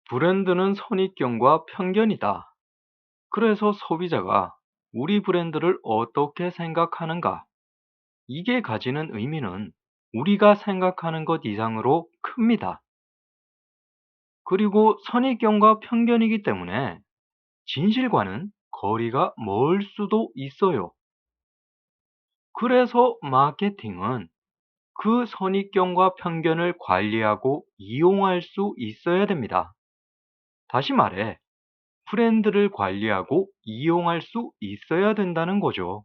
브랜드는 선입견과 편견이다. 그래서 소비자가 우리 브랜드를 어떻게 생각하는가? 이게 가지는 의미는 우리가 생각하는 것 이상으로 큽니다. 그리고 선입견과 편견이기 때문에 진실과는 거리가 멀 수도 있어요. 그래서 마케팅은 그 선입견과 편견을 관리하고 이용할 수 있어야 됩니다. 다시 말해, 브랜드를 관리하고 이용할 수 있어야 된다는 거죠.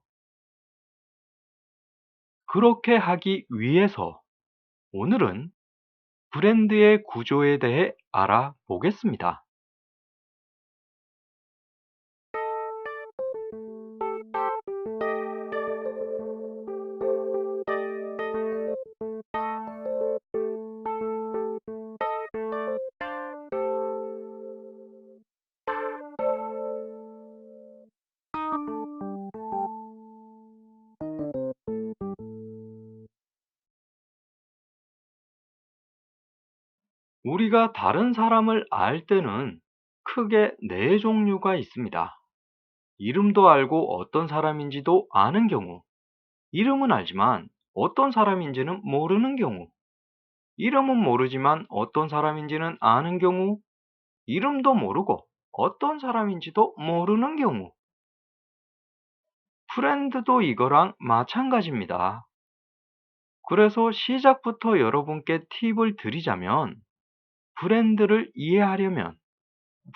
그렇게 하기 위해서 오늘은 브랜드의 구조에 대해 알아보겠습니다. 우리가 다른 사람을 알 때는 크게 네 종류가 있습니다. 이름도 알고 어떤 사람인지도 아는 경우, 이름은 알지만 어떤 사람인지는 모르는 경우, 이름은 모르지만 어떤 사람인지는 아는 경우, 이름도 모르고 어떤 사람인지도 모르는 경우. 브랜드도 이거랑 마찬가지입니다. 그래서 시작부터 여러분께 팁을 드리자면, 브랜드를 이해하려면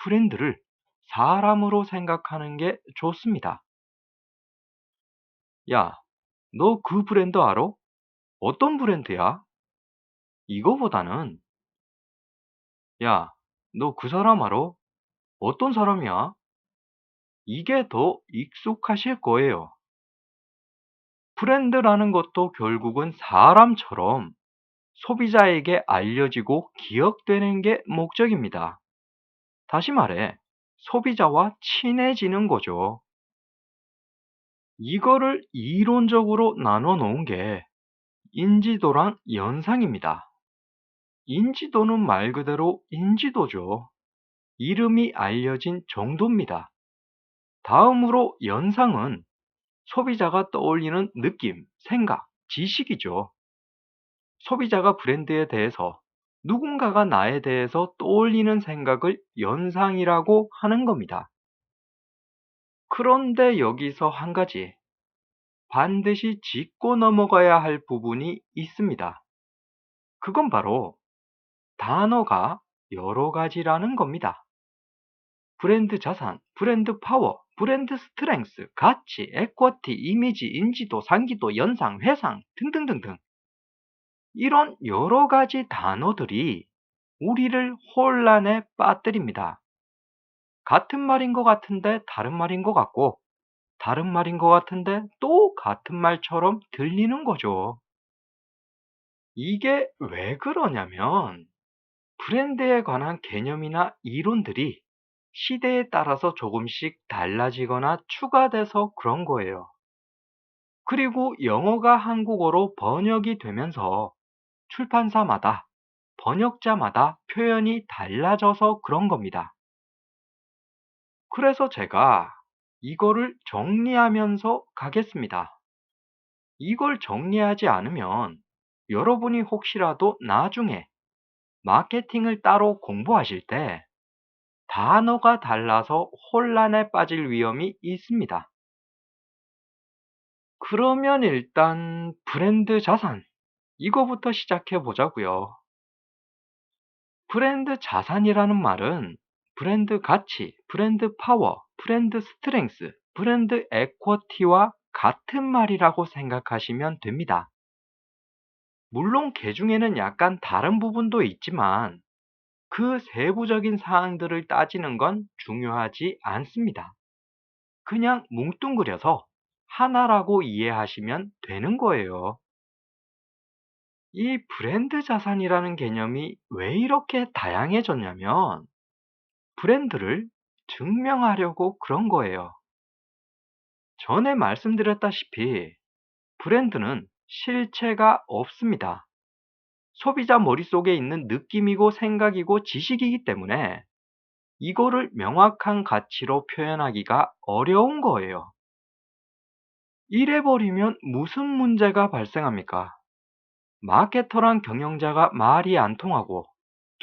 브랜드를 사람으로 생각하는 게 좋습니다. 야, 너 그 브랜드 알아? 어떤 브랜드야? 이거보다는, 야, 너 그 사람 알아? 어떤 사람이야? 이게 더 익숙하실 거예요. 브랜드라는 것도 결국은 사람처럼 소비자에게 알려지고 기억되는 게 목적입니다. 다시 말해, 소비자와 친해지는 거죠. 이거를 이론적으로 나눠 놓은 게 인지도랑 연상입니다. 인지도는 말 그대로 인지도죠. 이름이 알려진 정도입니다. 다음으로 연상은 소비자가 떠올리는 느낌, 생각, 지식이죠. 소비자가 브랜드에 대해서 누군가가 나에 대해서 떠올리는 생각을 연상이라고 하는 겁니다. 그런데 여기서 한 가지 반드시 짚고 넘어가야 할 부분이 있습니다. 그건 바로 단어가 여러 가지라는 겁니다. 브랜드 자산, 브랜드 파워, 브랜드 스트렝스, 가치, 에쿼티, 이미지, 인지도, 상기도, 연상, 회상 등등등등. 이런 여러 가지 단어들이 우리를 혼란에 빠뜨립니다. 같은 말인 것 같은데 다른 말인 것 같고, 다른 말인 것 같은데 또 같은 말처럼 들리는 거죠. 이게 왜 그러냐면, 브랜드에 관한 개념이나 이론들이 시대에 따라서 조금씩 달라지거나 추가돼서 그런 거예요. 그리고 영어가 한국어로 번역이 되면서 출판사마다, 번역자마다 표현이 달라져서 그런 겁니다. 그래서 제가 이거를 정리하면서 가겠습니다. 이걸 정리하지 않으면 여러분이 혹시라도 나중에 마케팅을 따로 공부하실 때 단어가 달라서 혼란에 빠질 위험이 있습니다. 그러면 일단 브랜드 자산, 이거부터 시작해 보자고요. 브랜드 자산이라는 말은 브랜드 가치, 브랜드 파워, 브랜드 스트렝스, 브랜드 에쿼티와 같은 말이라고 생각하시면 됩니다. 물론 개 중에는 약간 다른 부분도 있지만 그 세부적인 사항들을 따지는 건 중요하지 않습니다. 그냥 뭉뚱그려서 하나라고 이해하시면 되는 거예요. 이 브랜드 자산이라는 개념이 왜 이렇게 다양해졌냐면 브랜드를 증명하려고 그런 거예요. 전에 말씀드렸다시피 브랜드는 실체가 없습니다. 소비자 머릿속에 있는 느낌이고 생각이고 지식이기 때문에 이거를 명확한 가치로 표현하기가 어려운 거예요. 이래버리면 무슨 문제가 발생합니까? 마케터랑 경영자가 말이 안 통하고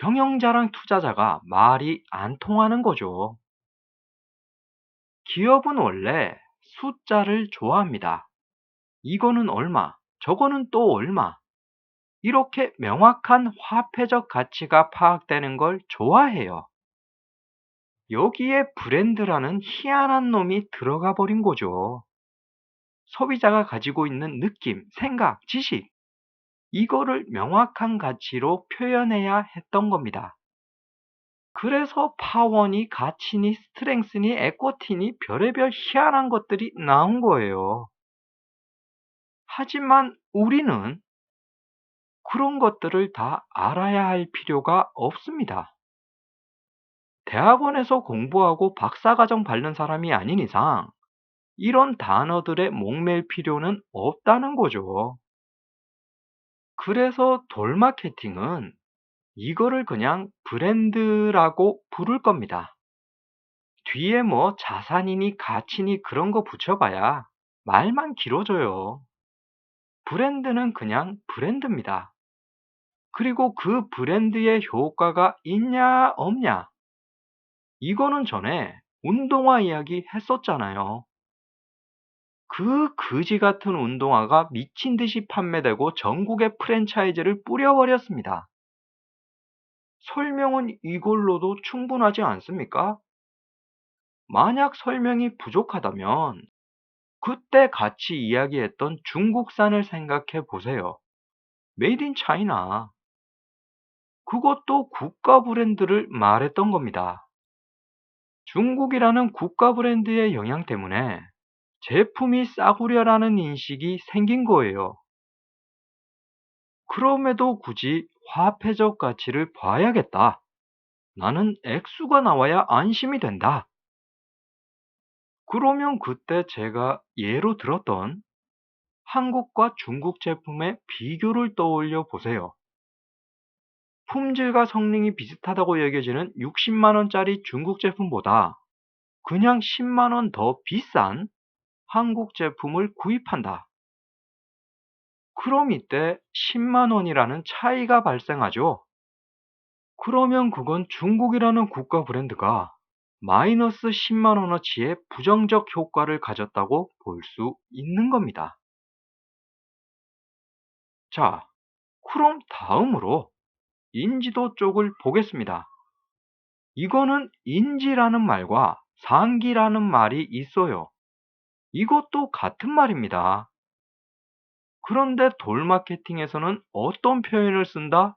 경영자랑 투자자가 말이 안 통하는 거죠. 기업은 원래 숫자를 좋아합니다. 이거는 얼마, 저거는 또 얼마. 이렇게 명확한 화폐적 가치가 파악되는 걸 좋아해요. 여기에 브랜드라는 희한한 놈이 들어가 버린 거죠. 소비자가 가지고 있는 느낌, 생각, 지식, 이거를 명확한 가치로 표현해야 했던 겁니다. 그래서 파워니, 가치니, 스트렝스니, 에쿼티니 별의별 희한한 것들이 나온 거예요. 하지만 우리는 그런 것들을 다 알아야 할 필요가 없습니다. 대학원에서 공부하고 박사과정 밟는 사람이 아닌 이상 이런 단어들에 목맬 필요는 없다는 거죠. 그래서 돌마케팅은 이거를 그냥 브랜드라고 부를 겁니다. 뒤에 뭐 자산이니 가치니 그런 거 붙여봐야 말만 길어져요. 브랜드는 그냥 브랜드입니다. 그리고 그 브랜드의 효과가 있냐 없냐, 이거는 전에 운동화 이야기 했었잖아요. 그 그지 같은 운동화가 미친 듯이 판매되고 전국에 프랜차이즈를 뿌려버렸습니다. 설명은 이걸로도 충분하지 않습니까? 만약 설명이 부족하다면 그때 같이 이야기했던 중국산을 생각해 보세요. 메이드 인 차이나. 그것도 국가 브랜드를 말했던 겁니다. 중국이라는 국가 브랜드의 영향 때문에 제품이 싸구려라는 인식이 생긴 거예요. 그럼에도 굳이 화폐적 가치를 봐야겠다. 나는 액수가 나와야 안심이 된다. 그러면 그때 제가 예로 들었던 한국과 중국 제품의 비교를 떠올려 보세요. 품질과 성능이 비슷하다고 여겨지는 60만 원짜리 중국 제품보다 그냥 10만 원 더 비싼 한국 제품을 구입한다. 그럼 이때 10만 원이라는 차이가 발생하죠. 그러면 그건 중국이라는 국가 브랜드가 마이너스 10만 원어치의 부정적 효과를 가졌다고 볼 수 있는 겁니다. 자, 그럼 다음으로 인지도 쪽을 보겠습니다. 이거는 인지라는 말과 상기라는 말이 있어요. 이것도 같은 말입니다. 그런데 돌마케팅에서는 어떤 표현을 쓴다?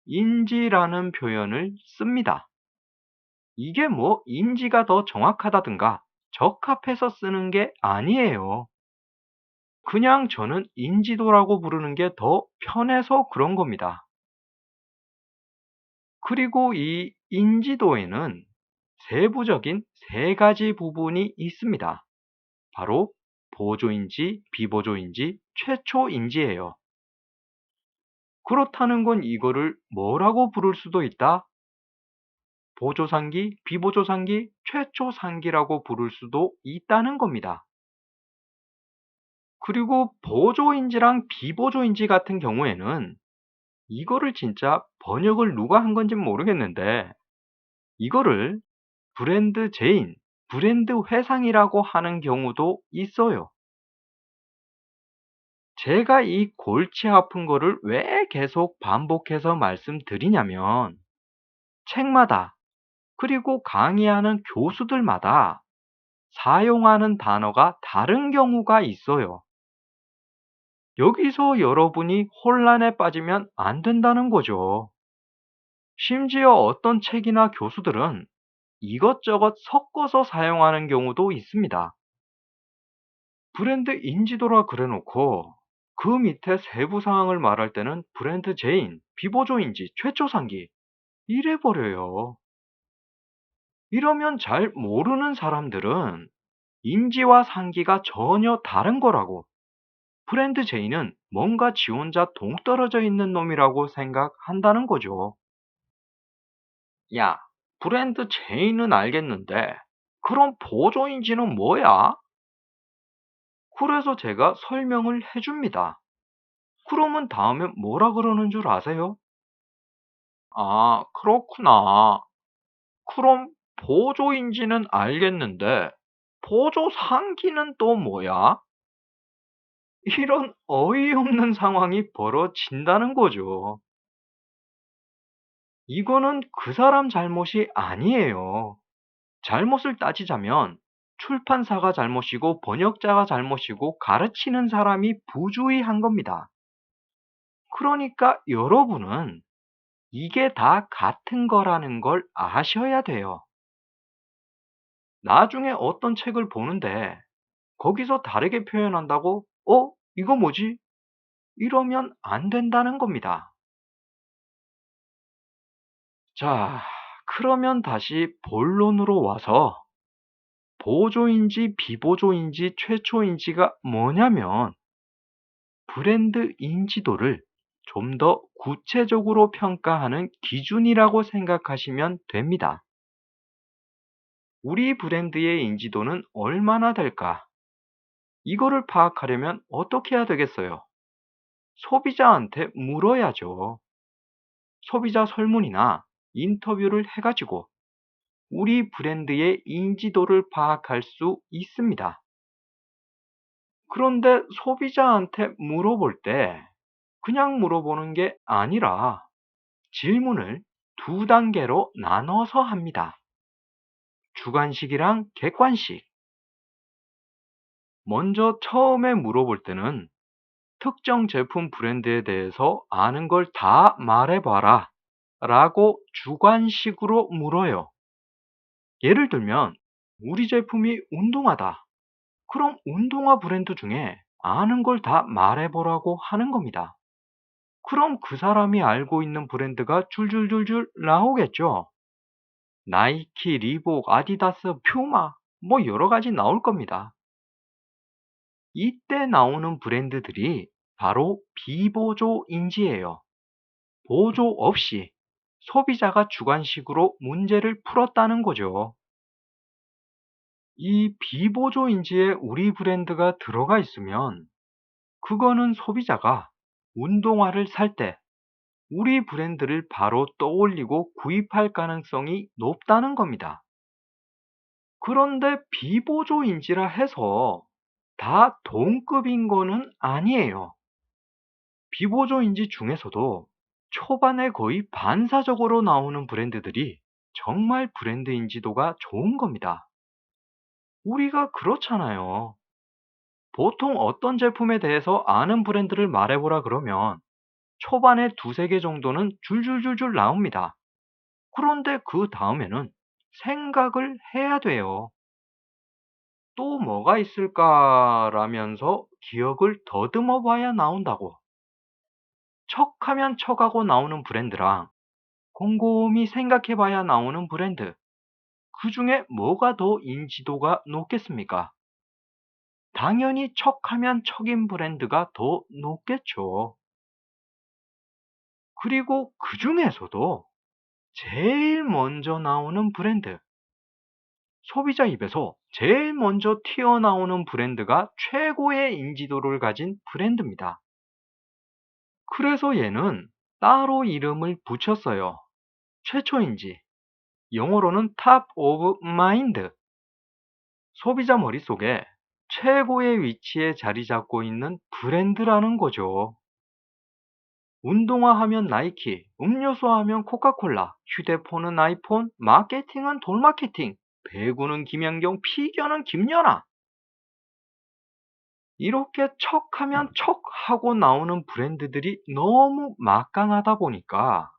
인지라는 표현을 씁니다. 이게 뭐 인지가 더 정확하다든가 적합해서 쓰는 게 아니에요. 그냥 저는 인지도라고 부르는 게 더 편해서 그런 겁니다. 그리고 이 인지도에는 세부적인 세 가지 부분이 있습니다. 바로 보조인지, 비보조인지, 최초인지예요. 그렇다는 건 이거를 뭐라고 부를 수도 있다? 보조상기, 비보조상기, 최초상기라고 부를 수도 있다는 겁니다. 그리고 보조인지랑 비보조인지 같은 경우에는 이거를 진짜 번역을 누가 한 건지 모르겠는데 이거를 브랜드 제인, 브랜드 회상이라고 하는 경우도 있어요. 제가 이 골치 아픈 거를 왜 계속 반복해서 말씀드리냐면 책마다 그리고 강의하는 교수들마다 사용하는 단어가 다른 경우가 있어요. 여기서 여러분이 혼란에 빠지면 안 된다는 거죠. 심지어 어떤 책이나 교수들은 이것저것 섞어서 사용하는 경우도 있습니다. 브랜드 인지도라 그래놓고 그 밑에 세부 사항을 말할 때는 브랜드 제인, 비보조인지, 최초상기 이래버려요. 이러면 잘 모르는 사람들은 인지와 상기가 전혀 다른 거라고, 브랜드 제인은 뭔가 지 혼자 동떨어져 있는 놈이라고 생각한다는 거죠. 야, 브랜드 제의는 알겠는데, 그럼 보조인지는 뭐야? 그래서 제가 설명을 해줍니다. 그러면 다음에 뭐라 그러는 줄 아세요? 아, 그렇구나. 그럼 보조인지는 알겠는데, 보조 상기는 또 뭐야? 이런 어이없는 상황이 벌어진다는 거죠. 이거는 그 사람 잘못이 아니에요. 잘못을 따지자면 출판사가 잘못이고 번역자가 잘못이고 가르치는 사람이 부주의한 겁니다. 그러니까 여러분은 이게 다 같은 거라는 걸 아셔야 돼요. 나중에 어떤 책을 보는데 거기서 다르게 표현한다고 이거 뭐지? 이러면 안 된다는 겁니다. 자, 그러면 다시 본론으로 와서 보조인지 비보조인지 최초인지가 뭐냐면 브랜드 인지도를 좀 더 구체적으로 평가하는 기준이라고 생각하시면 됩니다. 우리 브랜드의 인지도는 얼마나 될까? 이거를 파악하려면 어떻게 해야 되겠어요? 소비자한테 물어야죠. 소비자 설문이나 인터뷰를 해가지고 우리 브랜드의 인지도를 파악할 수 있습니다. 그런데 소비자한테 물어볼 때 그냥 물어보는 게 아니라 질문을 두 단계로 나눠서 합니다. 주관식이랑 객관식. 먼저 처음에 물어볼 때는 특정 제품 브랜드에 대해서 아는 걸 다 말해봐라 라고 주관식으로 물어요. 예를 들면 우리 제품이 운동화다. 그럼 운동화 브랜드 중에 아는 걸 다 말해보라고 하는 겁니다. 그럼 그 사람이 알고 있는 브랜드가 줄줄줄줄 나오겠죠. 나이키, 리복, 아디다스, 퓨마, 뭐 여러 가지 나올 겁니다. 이때 나오는 브랜드들이 바로 비보조인지예요. 보조 없이 소비자가 주관식으로 문제를 풀었다는 거죠. 이 비보조인지에 우리 브랜드가 들어가 있으면 그거는 소비자가 운동화를 살 때 우리 브랜드를 바로 떠올리고 구입할 가능성이 높다는 겁니다. 그런데 비보조인지라 해서 다 동급인 거는 아니에요. 비보조인지 중에서도 초반에 거의 반사적으로 나오는 브랜드들이 정말 브랜드 인지도가 좋은 겁니다. 우리가 그렇잖아요. 보통 어떤 제품에 대해서 아는 브랜드를 말해보라 그러면 초반에 두세 개 정도는 줄줄줄줄 나옵니다. 그런데 그 다음에는 생각을 해야 돼요. 또 뭐가 있을까라면서 기억을 더듬어 봐야 나온다고. 척하면 척하고 나오는 브랜드랑 곰곰이 생각해 봐야 나오는 브랜드. 그 중에 뭐가 더 인지도가 높겠습니까? 당연히 척하면 척인 브랜드가 더 높겠죠. 그리고 그 중에서도 제일 먼저 나오는 브랜드. 소비자 입에서 제일 먼저 튀어나오는 브랜드가 최고의 인지도를 가진 브랜드입니다. 그래서 얘는 따로 이름을 붙였어요. 최초인지, 영어로는 top of mind. 소비자 머릿속에 최고의 위치에 자리 잡고 있는 브랜드라는 거죠. 운동화 하면 나이키, 음료수 하면 코카콜라, 휴대폰은 아이폰, 마케팅은 돌마케팅, 배구는 김연경, 피겨는 김연아. 이렇게 척하면 척하고 나오는 브랜드들이 너무 막강하다 보니까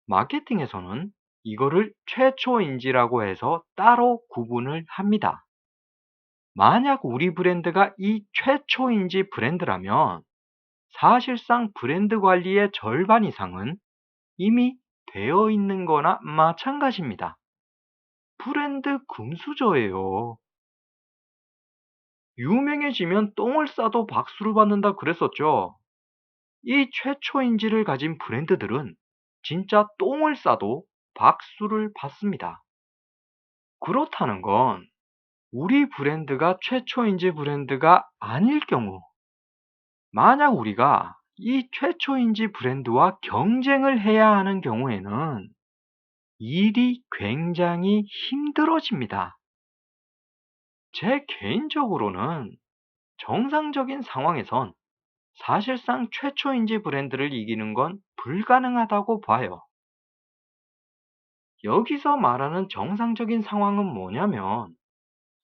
마케팅에서는 이거를 최초인지라고 해서 따로 구분을 합니다. 만약 우리 브랜드가 이 최초인지 브랜드라면 사실상 브랜드 관리의 절반 이상은 이미 되어 있는 거나 마찬가지입니다. 브랜드 금수저예요. 유명해지면 똥을 싸도 박수를 받는다 그랬었죠. 이 최초인지를 가진 브랜드들은 진짜 똥을 싸도 박수를 받습니다. 그렇다는 건 우리 브랜드가 최초인지 브랜드가 아닐 경우, 만약 우리가 이 최초인지 브랜드와 경쟁을 해야 하는 경우에는 일이 굉장히 힘들어집니다. 제 개인적으로는 정상적인 상황에선 사실상 최초인지 브랜드를 이기는 건 불가능하다고 봐요. 여기서 말하는 정상적인 상황은 뭐냐면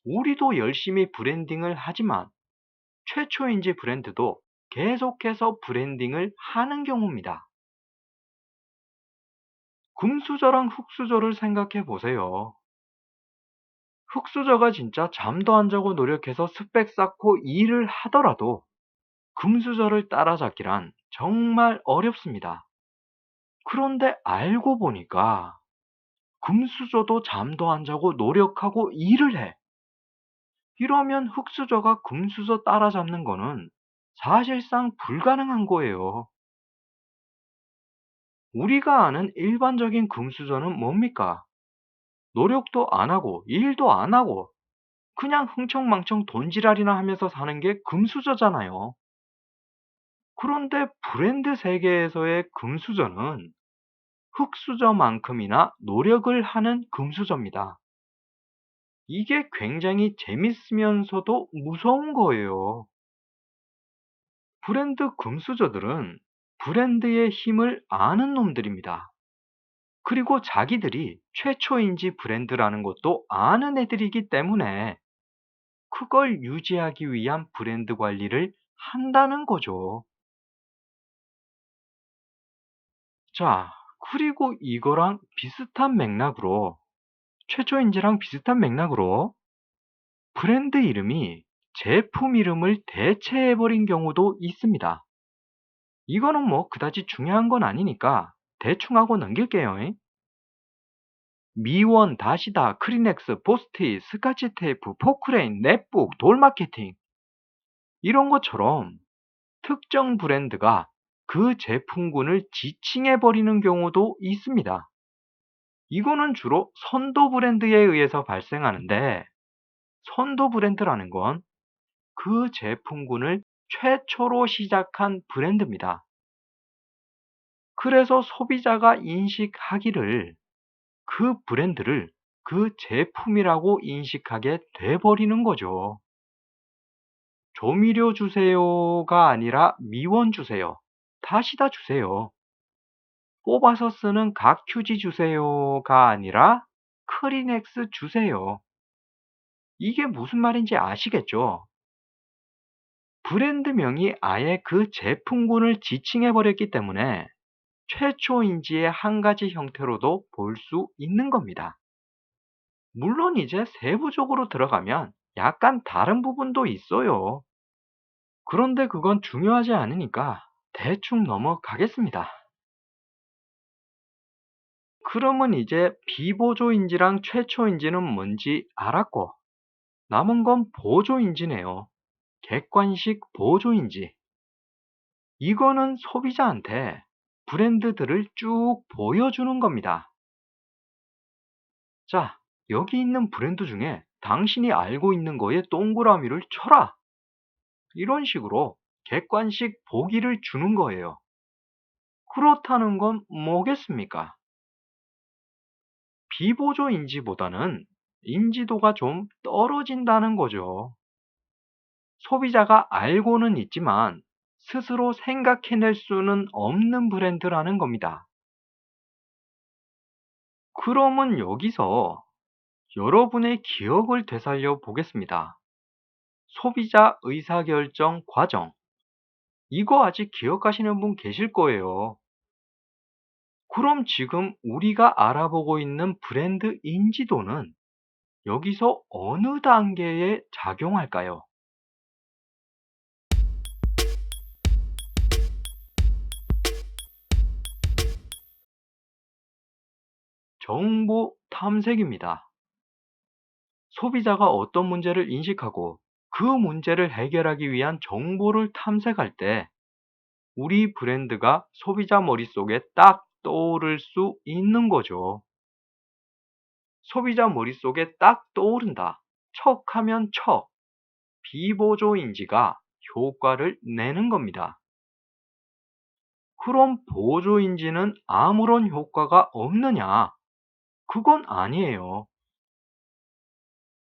우리도 열심히 브랜딩을 하지만 최초인지 브랜드도 계속해서 브랜딩을 하는 경우입니다. 금수저랑 흙수저를 생각해 보세요. 흙수저가 진짜 잠도 안 자고 노력해서 스펙 쌓고 일을 하더라도 금수저를 따라잡기란 정말 어렵습니다. 그런데 알고 보니까 금수저도 잠도 안 자고 노력하고 일을 해. 이러면 흙수저가 금수저 따라잡는 거는 사실상 불가능한 거예요. 우리가 아는 일반적인 금수저는 뭡니까? 노력도 안 하고 일도 안 하고 그냥 흥청망청 돈지랄이나 하면서 사는 게 금수저잖아요. 그런데 브랜드 세계에서의 금수저는 흙수저만큼이나 노력을 하는 금수저입니다. 이게 굉장히 재밌으면서도 무서운 거예요. 브랜드 금수저들은 브랜드의 힘을 아는 놈들입니다. 그리고 자기들이 최초인지 브랜드라는 것도 아는 애들이기 때문에 그걸 유지하기 위한 브랜드 관리를 한다는 거죠. 자, 그리고 이거랑 비슷한 맥락으로, 최초인지랑 비슷한 맥락으로 브랜드 이름이 제품 이름을 대체해버린 경우도 있습니다. 이거는 뭐 그다지 중요한 건 아니니까 대충 하고 넘길게요. 미원, 다시다, 크리넥스, 포스트잇, 스카치 테이프, 포크레인, 넷북, 돌마케팅 이런 것처럼 특정 브랜드가 그 제품군을 지칭해버리는 경우도 있습니다. 이거는 주로 선도 브랜드에 의해서 발생하는데 선도 브랜드라는 건 그 제품군을 최초로 시작한 브랜드입니다. 그래서 소비자가 인식하기를 그 브랜드를 그 제품이라고 인식하게 돼버리는 거죠. 조미료 주세요가 아니라 미원 주세요. 다시다 주세요. 뽑아서 쓰는 각 휴지 주세요가 아니라 크리넥스 주세요. 이게 무슨 말인지 아시겠죠? 브랜드명이 아예 그 제품군을 지칭해버렸기 때문에 최초인지의 한 가지 형태로도 볼 수 있는 겁니다. 물론 이제 세부적으로 들어가면 약간 다른 부분도 있어요. 그런데 그건 중요하지 않으니까 대충 넘어가겠습니다. 그러면 이제 비보조인지랑 최초인지는 뭔지 알았고 남은 건 보조인지네요. 객관식 보조인지. 이거는 소비자한테 브랜드들을 쭉 보여주는 겁니다. 자, 여기 있는 브랜드 중에 당신이 알고 있는 거에 동그라미를 쳐라. 이런 식으로 객관식 보기를 주는 거예요. 그렇다는 건 뭐겠습니까? 비보조 인지보다는 인지도가 좀 떨어진다는 거죠. 소비자가 알고는 있지만 스스로 생각해낼 수는 없는 브랜드라는 겁니다. 그러면 여기서 여러분의 기억을 되살려 보겠습니다. 소비자 의사결정 과정. 이거 아직 기억하시는 분 계실 거예요. 그럼 지금 우리가 알아보고 있는 브랜드 인지도는 여기서 어느 단계에 작용할까요? 정보 탐색입니다. 소비자가 어떤 문제를 인식하고 그 문제를 해결하기 위한 정보를 탐색할 때 우리 브랜드가 소비자 머릿속에 딱 떠오를 수 있는 거죠. 소비자 머릿속에 딱 떠오른다. 척하면 척. 비보조인지가 효과를 내는 겁니다. 그럼 보조인지는 아무런 효과가 없느냐? 그건 아니에요.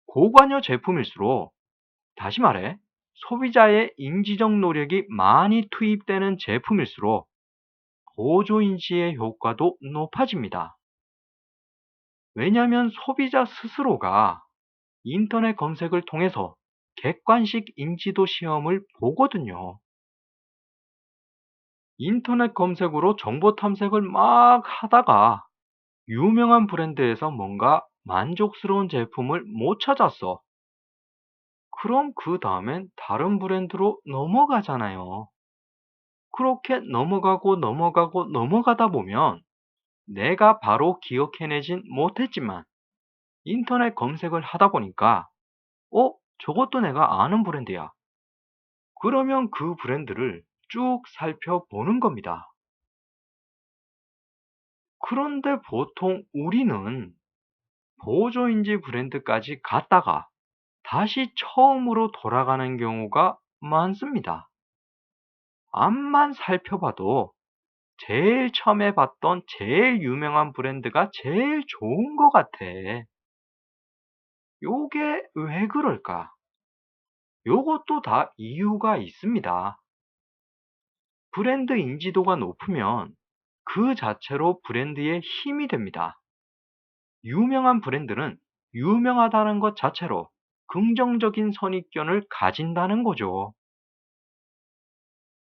고관여 제품일수록, 다시 말해, 소비자의 인지적 노력이 많이 투입되는 제품일수록 보조인지의 효과도 높아집니다. 왜냐하면 소비자 스스로가 인터넷 검색을 통해서 객관식 인지도 시험을 보거든요. 인터넷 검색으로 정보 탐색을 막 하다가 유명한 브랜드에서 뭔가 만족스러운 제품을 못 찾았어. 그럼 그 다음엔 다른 브랜드로 넘어가잖아요. 그렇게 넘어가다 보면 내가 바로 기억해내진 못했지만 인터넷 검색을 하다 보니까 저것도 내가 아는 브랜드야. 그러면 그 브랜드를 쭉 살펴보는 겁니다. 그런데 보통 우리는 보조인지 브랜드까지 갔다가 다시 처음으로 돌아가는 경우가 많습니다. 앞만 살펴봐도 제일 처음에 봤던 제일 유명한 브랜드가 제일 좋은 것 같아. 요게 왜 그럴까? 요것도 다 이유가 있습니다. 브랜드 인지도가 높으면 그 자체로 브랜드의 힘이 됩니다. 유명한 브랜드는 유명하다는 것 자체로 긍정적인 선입견을 가진다는 거죠.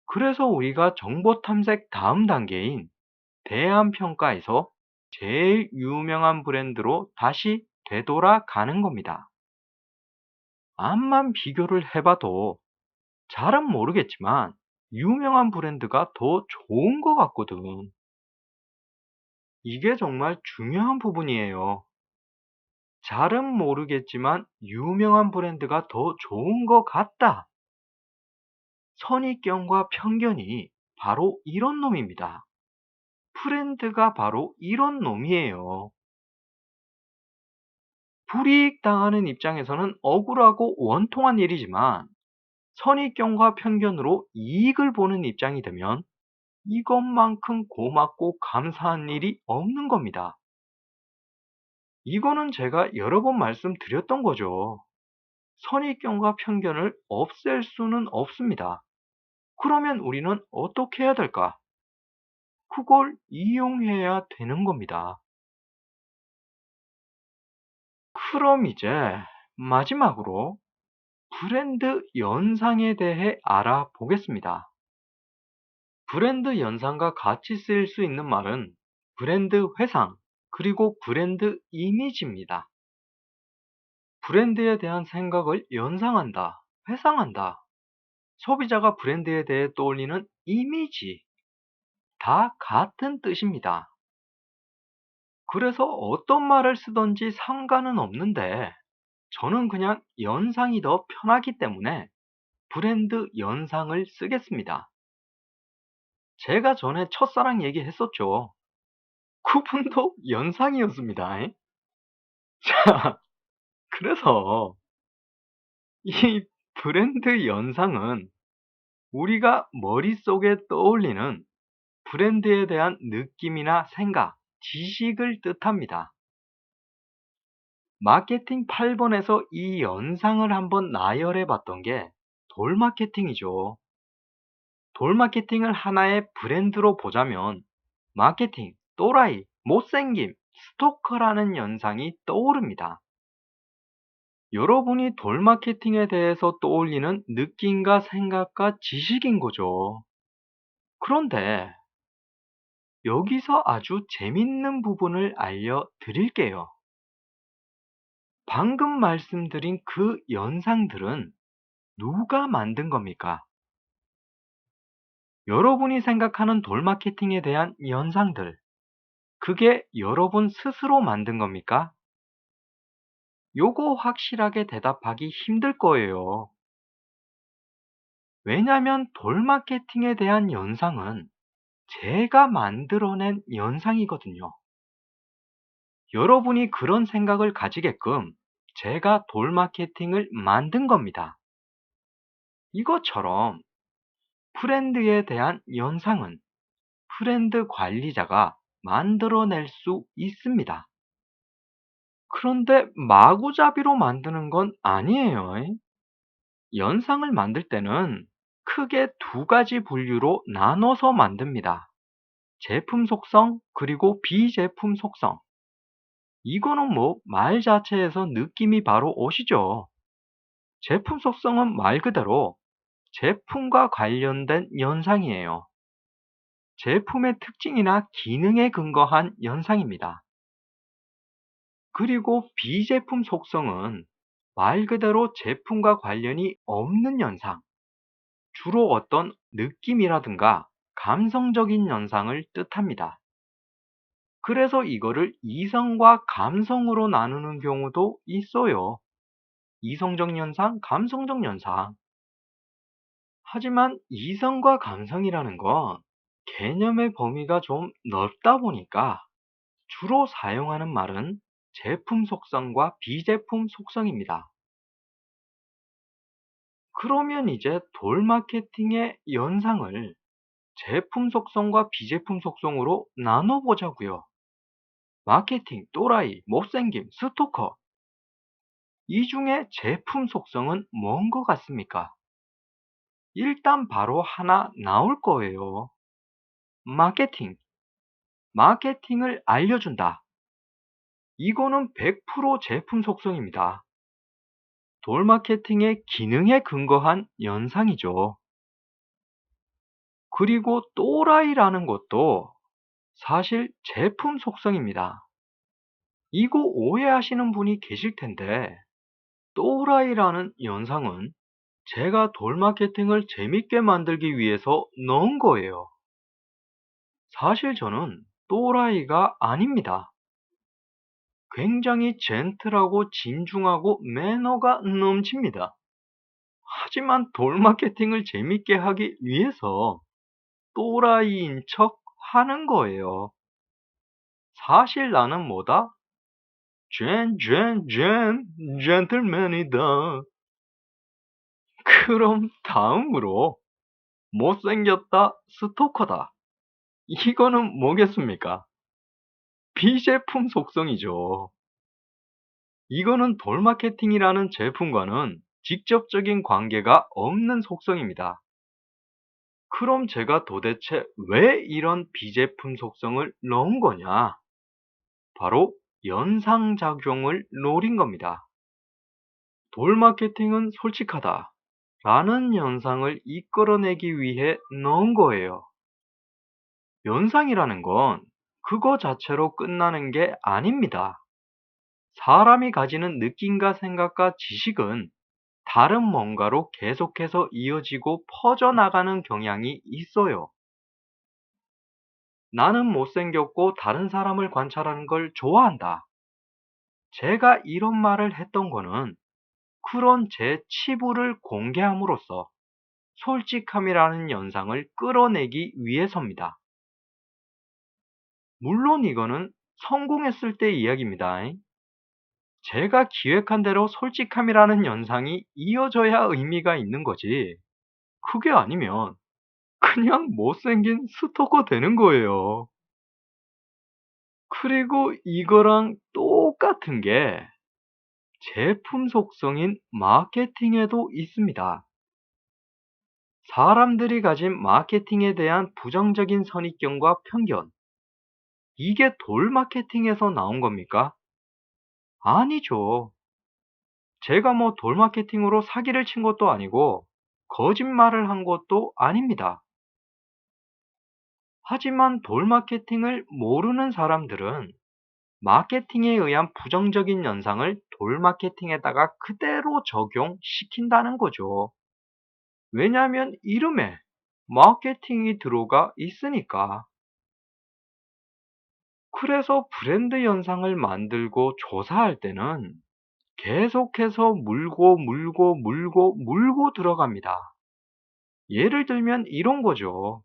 그래서 우리가 정보 탐색 다음 단계인 대안 평가에서 제일 유명한 브랜드로 다시 되돌아가는 겁니다. 암만 비교를 해봐도 잘은 모르겠지만 유명한 브랜드가 더 좋은 것 같거든. 이게 정말 중요한 부분이에요. 잘은 모르겠지만 유명한 브랜드가 더 좋은 것 같다. 선입견과 편견이 바로 이런 놈입니다. 브랜드가 바로 이런 놈이에요. 불이익 당하는 입장에서는 억울하고 원통한 일이지만 선입견과 편견으로 이익을 보는 입장이 되면 이것만큼 고맙고 감사한 일이 없는 겁니다. 이거는 제가 여러 번 말씀드렸던 거죠. 선입견과 편견을 없앨 수는 없습니다. 그러면 우리는 어떻게 해야 될까? 그걸 이용해야 되는 겁니다. 그럼 이제 마지막으로 브랜드 연상에 대해 알아보겠습니다. 브랜드 연상과 같이 쓰일 수 있는 말은 브랜드 회상, 그리고 브랜드 이미지입니다. 브랜드에 대한 생각을 연상한다, 회상한다. 소비자가 브랜드에 대해 떠올리는 이미지, 다 같은 뜻입니다. 그래서 어떤 말을 쓰든지 상관은 없는데 저는 그냥 연상이 더 편하기 때문에 브랜드 연상을 쓰겠습니다. 제가 전에 첫사랑 얘기했었죠. 그분도 연상이었습니다. 자, 그래서 이 브랜드 연상은 우리가 머릿속에 떠올리는 브랜드에 대한 느낌이나 생각, 지식을 뜻합니다. 마케팅 8번에서 이 연상을 한번 나열해 봤던 게 돌 마케팅이죠. 돌 마케팅을 하나의 브랜드로 보자면 마케팅, 또라이, 못생김, 스토커라는 연상이 떠오릅니다. 여러분이 돌 마케팅에 대해서 떠올리는 느낌과 생각과 지식인 거죠. 그런데 여기서 아주 재밌는 부분을 알려드릴게요. 방금 말씀드린 그 연상들은 누가 만든 겁니까? 여러분이 생각하는 돌 마케팅에 대한 연상들, 그게 여러분 스스로 만든 겁니까? 요거 확실하게 대답하기 힘들 거예요. 왜냐면 돌 마케팅에 대한 연상은 제가 만들어낸 연상이거든요. 여러분이 그런 생각을 가지게끔 제가 돌 마케팅을 만든 겁니다. 이것처럼 브랜드에 대한 연상은 브랜드 관리자가 만들어낼 수 있습니다. 그런데 마구잡이로 만드는 건 아니에요. 연상을 만들 때는 크게 두 가지 분류로 나눠서 만듭니다. 제품 속성 그리고 비제품 속성. 이거는 뭐 말 자체에서 느낌이 바로 오시죠. 제품 속성은 말 그대로 제품과 관련된 연상이에요. 제품의 특징이나 기능에 근거한 연상입니다. 그리고 비제품 속성은 말 그대로 제품과 관련이 없는 연상, 주로 어떤 느낌이라든가 감성적인 연상을 뜻합니다. 그래서 이거를 이성과 감성으로 나누는 경우도 있어요. 이성적 연상, 감성적 연상. 하지만 이성과 감성이라는 건 개념의 범위가 좀 넓다 보니까 주로 사용하는 말은 제품 속성과 비제품 속성입니다. 그러면 이제 돌 마케팅의 연상을 제품 속성과 비제품 속성으로 나눠보자고요. 마케팅, 또라이, 못생김, 스토커. 이 중에 제품 속성은 뭔 것 같습니까? 일단 바로 하나 나올 거예요. 마케팅. 마케팅을 알려준다. 이거는 100% 제품 속성입니다. 돌 마케팅의 기능에 근거한 연상이죠. 그리고 또라이라는 것도 사실 제품 속성입니다. 이거 오해하시는 분이 계실 텐데, 또라이라는 연상은 제가 돌 마케팅을 재밌게 만들기 위해서 넣은 거예요. 사실 저는 또라이가 아닙니다. 굉장히 젠틀하고 진중하고 매너가 넘칩니다. 하지만 돌 마케팅을 재밌게 하기 위해서 또라이인 척 하는 거예요. 사실 나는 뭐다? 젠틀맨이다. 그럼 다음으로 못생겼다, 스토커다. 이거는 뭐겠습니까? 비제품 속성이죠. 이거는 돌 마케팅이라는 제품과는 직접적인 관계가 없는 속성입니다. 그럼 제가 도대체 왜 이런 비제품 속성을 넣은 거냐? 바로 연상작용을 노린 겁니다. 돌 마케팅은 솔직하다 라는 연상을 이끌어내기 위해 넣은 거예요. 연상이라는 건 그거 자체로 끝나는 게 아닙니다. 사람이 가지는 느낌과 생각과 지식은 다른 뭔가로 계속해서 이어지고 퍼져나가는 경향이 있어요. 나는 못생겼고 다른 사람을 관찰하는 걸 좋아한다. 제가 이런 말을 했던 거는 그런 제 치부를 공개함으로써 솔직함이라는 연상을 끌어내기 위해서입니다. 물론 이거는 성공했을 때 이야기입니다. 제가 기획한 대로 솔직함이라는 연상이 이어져야 의미가 있는 거지. 그게 아니면 그냥 못생긴 스토커 되는 거예요. 그리고 이거랑 똑같은 게 제품 속성인 마케팅에도 있습니다. 사람들이 가진 마케팅에 대한 부정적인 선입견과 편견. 이게 돌 마케팅에서 나온 겁니까? 아니죠. 제가 뭐 돌 마케팅으로 사기를 친 것도 아니고 거짓말을 한 것도 아닙니다. 하지만 돌 마케팅을 모르는 사람들은 마케팅에 의한 부정적인 연상을 돌 마케팅에다가 그대로 적용시킨다는 거죠. 왜냐하면 이름에 마케팅이 들어가 있으니까. 그래서 브랜드 연상을 만들고 조사할 때는 계속해서 물고 들어갑니다. 예를 들면 이런 거죠.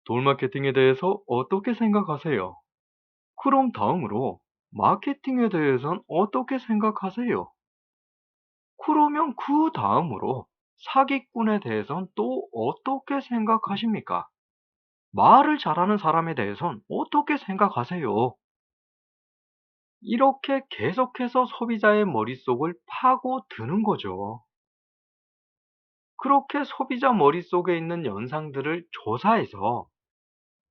돌 마케팅에 대해서 어떻게 생각하세요? 그럼 다음으로 마케팅에 대해선 어떻게 생각하세요? 그러면 그 다음으로 사기꾼에 대해선 또 어떻게 생각하십니까? 말을 잘하는 사람에 대해선 어떻게 생각하세요? 이렇게 계속해서 소비자의 머릿속을 파고드는 거죠. 그렇게 소비자 머릿속에 있는 연상들을 조사해서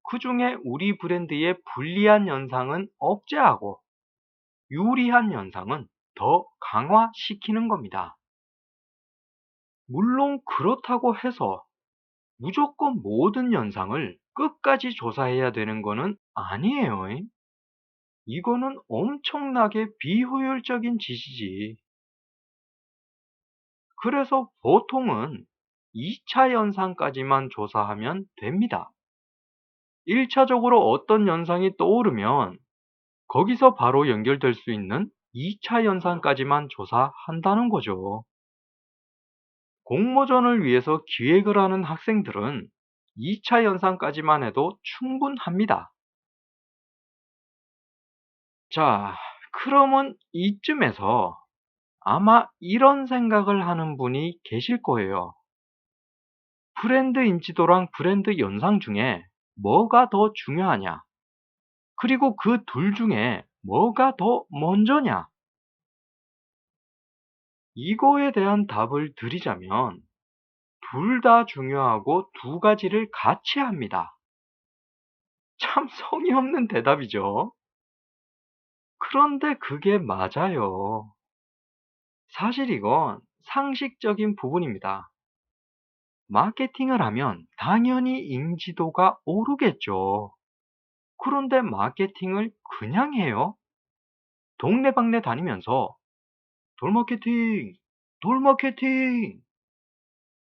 그 중에 우리 브랜드의 불리한 연상은 억제하고 유리한 연상은 더 강화시키는 겁니다. 물론 그렇다고 해서 무조건 모든 연상을 끝까지 조사해야 되는 거는 아니에요. 이거는 엄청나게 비효율적인 짓이지. 그래서 보통은 2차 연상까지만 조사하면 됩니다. 1차적으로 어떤 연상이 떠오르면 거기서 바로 연결될 수 있는 2차 연상까지만 조사한다는 거죠. 공모전을 위해서 기획을 하는 학생들은 2차 연상까지만 해도 충분합니다. 자, 그러면 이쯤에서 아마 이런 생각을 하는 분이 계실 거예요. 브랜드 인지도랑 브랜드 연상 중에 뭐가 더 중요하냐? 그리고 그 둘 중에 뭐가 더 먼저냐? 이거에 대한 답을 드리자면 둘 다 중요하고 두 가지를 같이 합니다. 참 성의 없는 대답이죠. 그런데 그게 맞아요. 사실 이건 상식적인 부분입니다. 마케팅을 하면 당연히 인지도가 오르겠죠. 그런데 마케팅을 그냥 해요? 동네방네 다니면서 돌마케팅, 돌마케팅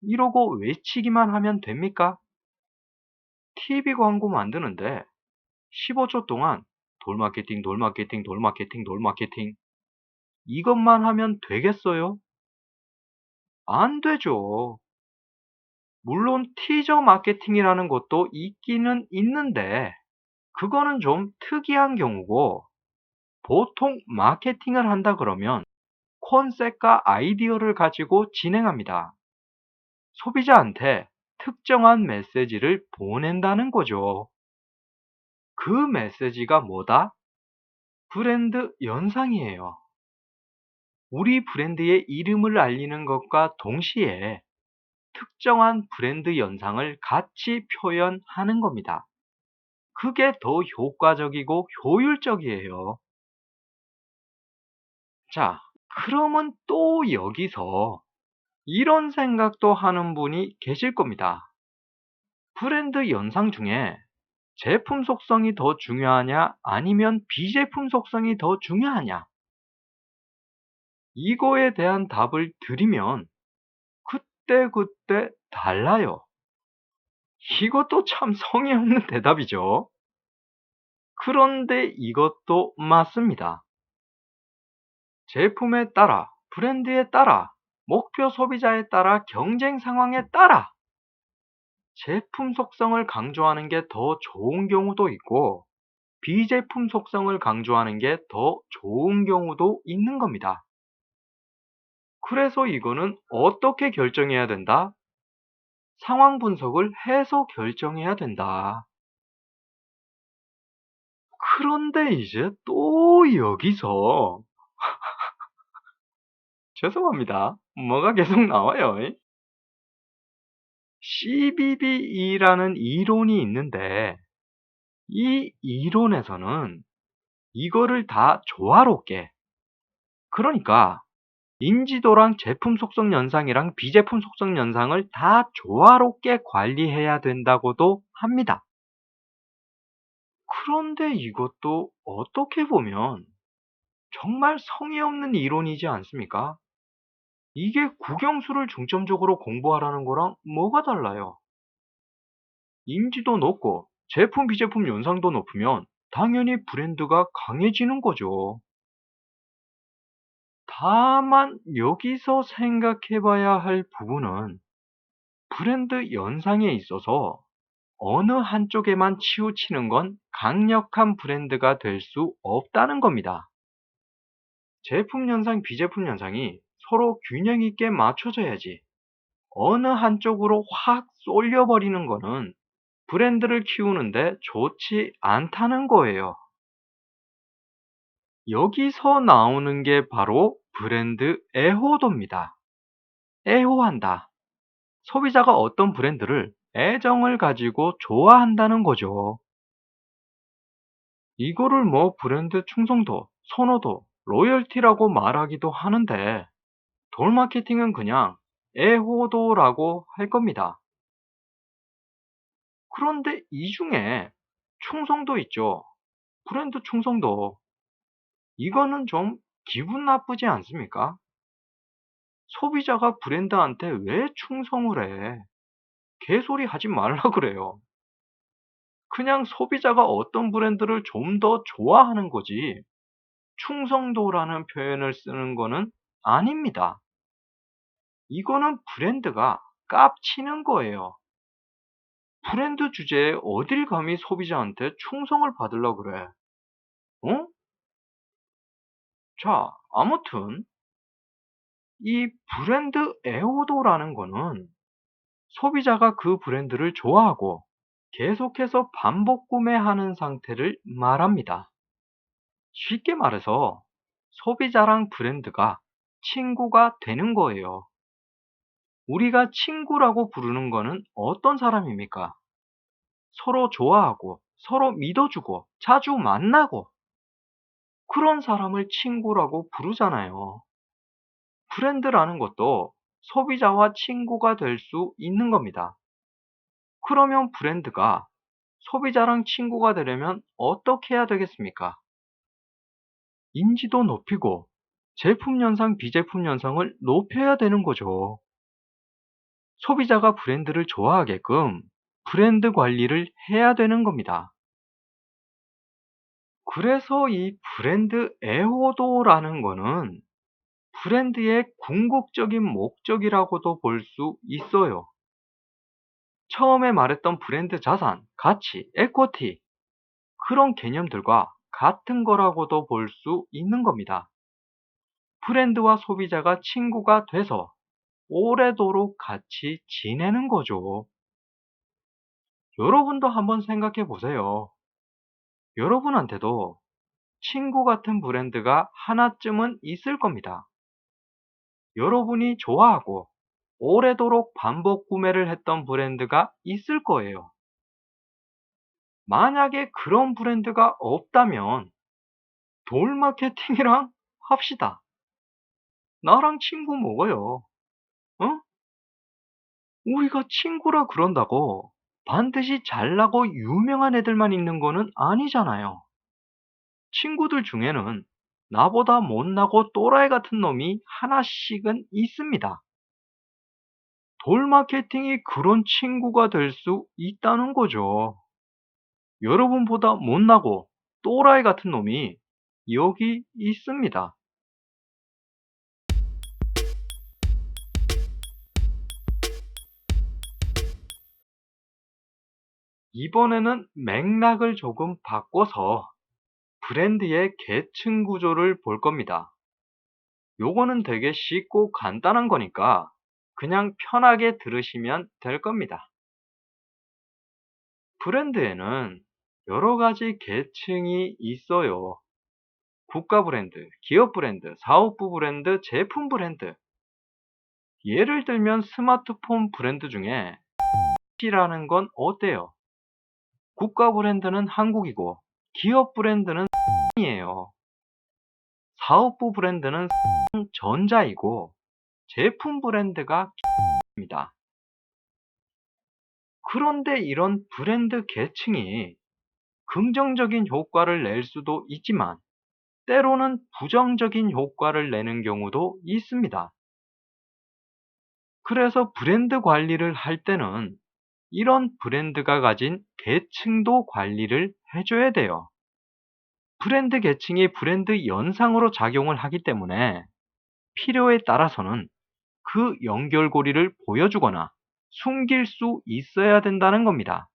이러고 외치기만 하면 됩니까? TV 광고 만드는데 15초 동안 돌마케팅, 돌마케팅, 돌마케팅, 돌마케팅 이것만 하면 되겠어요? 안 되죠. 물론 티저 마케팅이라는 것도 있기는 있는데 그거는 좀 특이한 경우고 보통 마케팅을 한다 그러면 콘셉트과 아이디어를 가지고 진행합니다. 소비자한테 특정한 메시지를 보낸다는 거죠. 그 메시지가 뭐다? 브랜드 연상이에요. 우리 브랜드의 이름을 알리는 것과 동시에 특정한 브랜드 연상을 같이 표현하는 겁니다. 그게 더 효과적이고 효율적이에요. 자, 그러면 또 여기서 이런 생각도 하는 분이 계실 겁니다. 브랜드 연상 중에 제품 속성이 더 중요하냐 아니면 비제품 속성이 더 중요하냐? 이거에 대한 답을 드리면 그때그때 달라요. 이것도 참 성의 없는 대답이죠. 그런데 이것도 맞습니다. 제품에 따라, 브랜드에 따라, 목표 소비자에 따라, 경쟁 상황에 따라 제품 속성을 강조하는 게 더 좋은 경우도 있고 비제품 속성을 강조하는 게 더 좋은 경우도 있는 겁니다. 그래서 이거는 어떻게 결정해야 된다? 상황 분석을 해서 결정해야 된다. 그런데 이제 또 여기서 죄송합니다. 뭐가 계속 나와요. CBBE라는 이론이 있는데 이 이론에서는 이거를 다 조화롭게 그러니까 인지도랑 제품 속성 연상이랑 비제품 속성 연상을 다 조화롭게 관리해야 된다고도 합니다. 그런데 이것도 어떻게 보면 정말 성의 없는 이론이지 않습니까? 이게 국영수를 중점적으로 공부하라는 거랑 뭐가 달라요? 인지도 높고 제품 비제품 연상도 높으면 당연히 브랜드가 강해지는 거죠. 다만 여기서 생각해 봐야 할 부분은 브랜드 연상에 있어서 어느 한쪽에만 치우치는 건 강력한 브랜드가 될 수 없다는 겁니다. 제품 연상, 비제품 연상이 서로 균형 있게 맞춰져야지 어느 한쪽으로 확 쏠려버리는 거는 브랜드를 키우는데 좋지 않다는 거예요. 여기서 나오는 게 바로 브랜드 애호도입니다. 애호한다. 소비자가 어떤 브랜드를 애정을 가지고 좋아한다는 거죠. 이거를 뭐 브랜드 충성도, 선호도, 로열티라고 말하기도 하는데 돌 마케팅은 그냥 애호도라고 할 겁니다. 그런데 이 중에 충성도 있죠. 브랜드 충성도. 이거는 좀 기분 나쁘지 않습니까? 소비자가 브랜드한테 왜 충성을 해? 개소리 하지 말라 그래요. 그냥 소비자가 어떤 브랜드를 좀 더 좋아하는 거지. 충성도라는 표현을 쓰는 거는 아닙니다. 이거는 브랜드가 깝치는 거예요. 브랜드 주제에 어딜 감히 소비자한테 충성을 받으려고 그래? 어? 자, 아무튼 이 브랜드 애호도라는 거는 소비자가 그 브랜드를 좋아하고 계속해서 반복 구매하는 상태를 말합니다. 쉽게 말해서 소비자랑 브랜드가 친구가 되는 거예요. 우리가 친구라고 부르는 거는 어떤 사람입니까? 서로 좋아하고 서로 믿어주고 자주 만나고 그런 사람을 친구라고 부르잖아요. 브랜드라는 것도 소비자와 친구가 될 수 있는 겁니다. 그러면 브랜드가 소비자랑 친구가 되려면 어떻게 해야 되겠습니까? 인지도 높이고 제품 연상, 비제품 연상을 높여야 되는 거죠. 소비자가 브랜드를 좋아하게끔 브랜드 관리를 해야 되는 겁니다. 그래서 이 브랜드 애호도라는 거는 브랜드의 궁극적인 목적이라고도 볼 수 있어요. 처음에 말했던 브랜드 자산, 가치, 에쿼티 그런 개념들과 같은 거라고도 볼 수 있는 겁니다. 브랜드와 소비자가 친구가 돼서 오래도록 같이 지내는 거죠. 여러분도 한번 생각해 보세요. 여러분한테도 친구 같은 브랜드가 하나쯤은 있을 겁니다. 여러분이 좋아하고 오래도록 반복 구매를 했던 브랜드가 있을 거예요. 만약에 그런 브랜드가 없다면 돌 마케팅이랑 합시다. 나랑 친구 먹어요. 어? 우리가 친구라 그런다고 반드시 잘나고 유명한 애들만 있는 거는 아니잖아요. 친구들 중에는 나보다 못나고 또라이 같은 놈이 하나씩은 있습니다. 돌 마케팅이 그런 친구가 될 수 있다는 거죠. 여러분보다 못나고 또라이 같은 놈이 여기 있습니다. 이번에는 맥락을 조금 바꿔서 브랜드의 계층 구조를 볼 겁니다. 요거는 되게 쉽고 간단한 거니까 그냥 편하게 들으시면 될 겁니다. 브랜드에는 여러 가지 계층이 있어요. 국가 브랜드, 기업 브랜드, 사업부 브랜드, 제품 브랜드. 예를 들면 스마트폰 브랜드 중에 라는 건 어때요? 국가 브랜드는 한국이고 기업 브랜드는 이에요. 사업부 브랜드는 전자이고 제품 브랜드가 입니다. 그런데 이런 브랜드 계층이 긍정적인 효과를 낼 수도 있지만 때로는 부정적인 효과를 내는 경우도 있습니다. 그래서 브랜드 관리를 할 때는 이런 브랜드가 가진 계층도 관리를 해줘야 돼요. 브랜드 계층이 브랜드 연상으로 작용을 하기 때문에 필요에 따라서는 그 연결고리를 보여주거나 숨길 수 있어야 된다는 겁니다.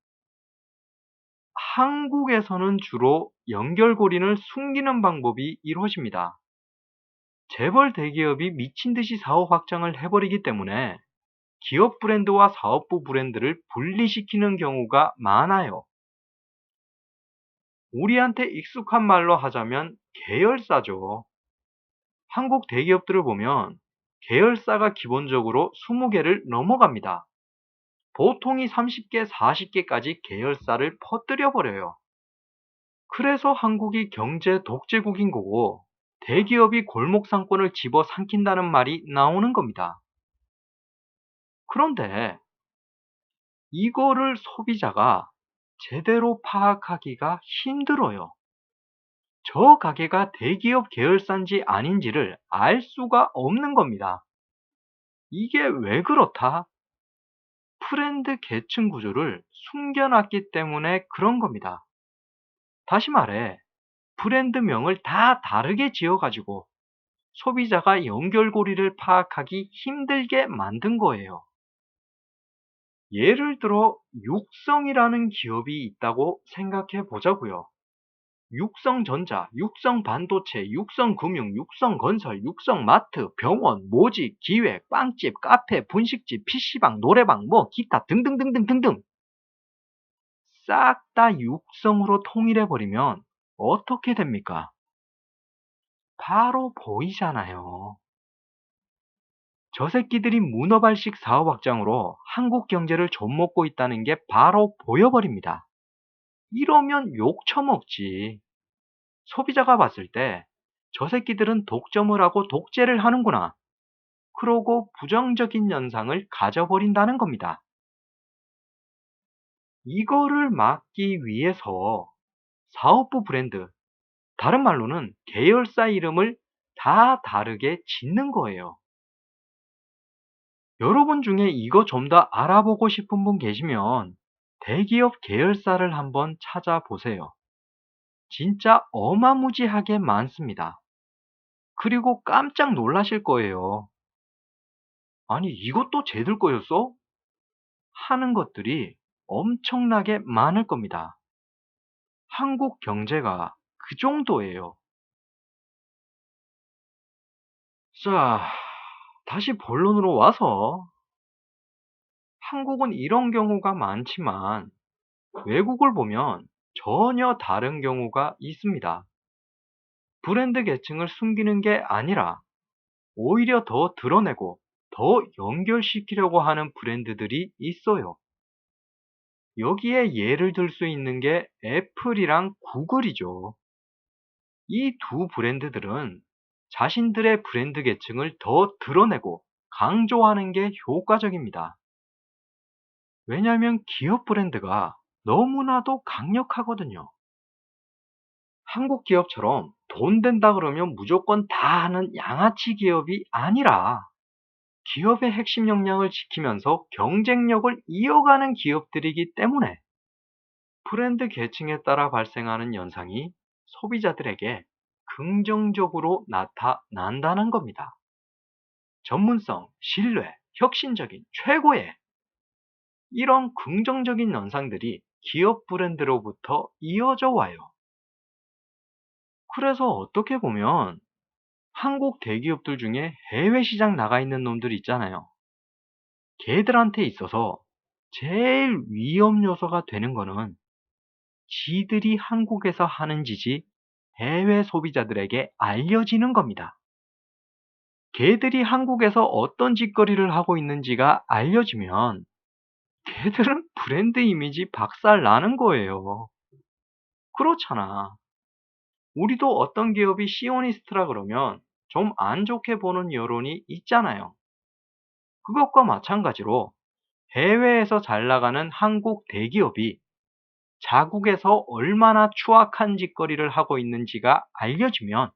한국에서는 주로 연결고리를 숨기는 방법이 이루어집니다. 재벌 대기업이 미친 듯이 사업 확장을 해버리기 때문에 기업 브랜드와 사업부 브랜드를 분리시키는 경우가 많아요. 우리한테 익숙한 말로 하자면 계열사죠. 한국 대기업들을 보면 계열사가 기본적으로 20개를 넘어갑니다. 보통이 30개, 40개까지 계열사를 퍼뜨려 버려요. 그래서 한국이 경제 독재국인 거고 대기업이 골목 상권을 집어삼킨다는 말이 나오는 겁니다. 그런데 이거를 소비자가 제대로 파악하기가 힘들어요. 저 가게가 대기업 계열사인지 아닌지를 알 수가 없는 겁니다. 이게 왜 그렇다? 브랜드 계층 구조를 숨겨놨기 때문에 그런 겁니다. 다시 말해, 브랜드명을 다 다르게 지어가지고 소비자가 연결고리를 파악하기 힘들게 만든 거예요. 예를 들어 육성이라는 기업이 있다고 생각해 보자고요. 육성전자, 육성반도체, 육성금융, 육성건설, 육성마트, 병원, 모직, 기획, 빵집, 카페, 분식집, PC방, 노래방, 뭐 기타 등등등등등등 싹 다 육성으로 통일해버리면 어떻게 됩니까? 바로 보이잖아요. 저 새끼들이 문어발식 사업 확장으로 한국 경제를 좀먹고 있다는 게 바로 보여버립니다. 이러면 욕 처먹지. 소비자가 봤을 때 저 새끼들은 독점을 하고 독재를 하는구나. 그러고 부정적인 연상을 가져버린다는 겁니다. 이거를 막기 위해서 사업부 브랜드, 다른 말로는 계열사 이름을 다 다르게 짓는 거예요. 여러분 중에 이거 좀 더 알아보고 싶은 분 계시면 대기업 계열사를 한번 찾아보세요. 진짜 어마무지하게 많습니다. 그리고 깜짝 놀라실 거예요. 아니, 이것도 쟤들 거였어? 하는 것들이 엄청나게 많을 겁니다. 한국 경제가 그 정도예요. 자, 다시 본론으로 와서 한국은 이런 경우가 많지만 외국을 보면 전혀 다른 경우가 있습니다. 브랜드 계층을 숨기는 게 아니라 오히려 더 드러내고 더 연결시키려고 하는 브랜드들이 있어요. 여기에 예를 들 수 있는 게 애플이랑 구글이죠. 이 두 브랜드들은 자신들의 브랜드 계층을 더 드러내고 강조하는 게 효과적입니다. 왜냐하면 기업 브랜드가 너무나도 강력하거든요. 한국 기업처럼 돈 된다 그러면 무조건 다 하는 양아치 기업이 아니라 기업의 핵심 역량을 지키면서 경쟁력을 이어가는 기업들이기 때문에 브랜드 계층에 따라 발생하는 현상이 소비자들에게 긍정적으로 나타난다는 겁니다. 전문성, 신뢰, 혁신적인, 최고의 이런 긍정적인 현상들이 기업 브랜드로부터 이어져 와요. 그래서 어떻게 보면 한국 대기업들 중에 해외 시장 나가 있는 놈들 있잖아요. 걔들한테 있어서 제일 위험 요소가 되는 거는 지들이 한국에서 하는 짓이 해외 소비자들에게 알려지는 겁니다. 걔들이 한국에서 어떤 짓거리를 하고 있는지가 알려지면 걔들은 브랜드 이미지 박살 나는 거예요. 그렇잖아. 우리도 어떤 기업이 시오니스트라 그러면 좀 안 좋게 보는 여론이 있잖아요. 그것과 마찬가지로 해외에서 잘 나가는 한국 대기업이 자국에서 얼마나 추악한 짓거리를 하고 있는지가 알려지면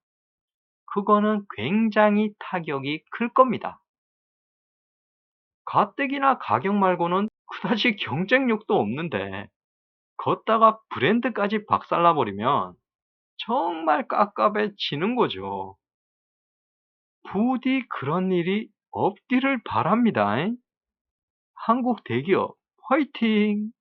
그거는 굉장히 타격이 클 겁니다. 가뜩이나 가격 말고는 그다지 경쟁력도 없는데 걷다가 브랜드까지 박살나버리면 정말 깝깝해지는 거죠. 부디 그런 일이 없기를 바랍니다. 한국 대기업 화이팅!